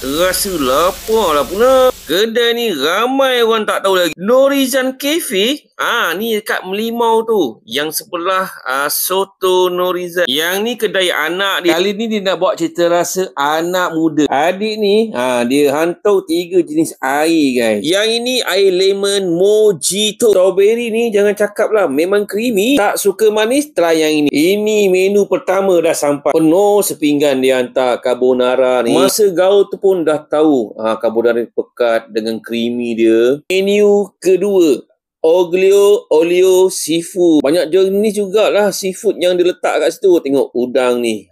Terasa lapar lah pula. Kedai ni ramai orang tak tahu lagi. Norizan Cafe. Ni dekat Melimau tu. Yang sebelah Soto Norizan. Yang ni kedai anak dia. Kali ni dia nak buat cerita rasa anak muda. Adik ni, dia hantar 3 jenis air guys. Yang ini air lemon mojito. Strawberry ni jangan cakap lah. Memang creamy. Tak suka manis, try yang ini. Ini menu pertama dah sampai. Penuh sepinggan dia hantar carbonara ni. Masa gaul tu pun dah tahu. Carbonara pekat dengan creamy dia. Menu kedua, olio seafood. Banyak jenis jugalah seafood yang diletak kat situ. Tengok udang ni.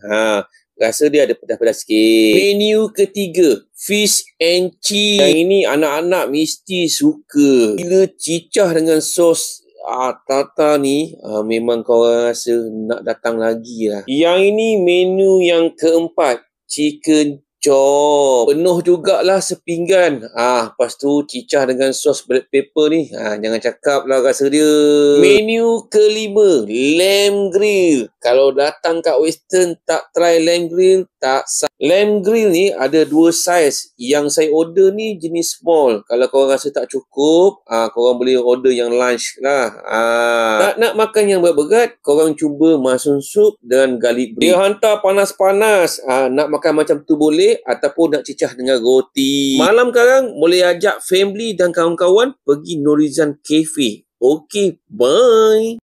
Rasa dia ada pedas-pedas sikit. Menu ketiga, fish and cheese. Yang ini anak-anak mesti suka. Bila cicah dengan sos Tata ni, memang korang rasa nak datang lagi lah. Yang ini menu yang keempat, chicken chop. Penuh jugalah sepinggan. Lepas tu cicah dengan sos black pepper ni. Jangan cakap lah rasa dia. Menu kelima, lamb grill. Kalau datang kat Western tak try lamb grill, tak sah. Lamb grill ni ada 2 saiz. Yang saya order ni jenis small. Kalau korang rasa tak cukup, korang boleh order yang large lah. Nak makan yang berat-berat, korang cuba mushroom soup dan garlic bread. Dia hantar panas-panas. Nak makan macam tu boleh, ataupun nak cicah dengan roti. Malam sekarang boleh ajak family dan kawan-kawan pergi Norizan Cafe. Okay, bye.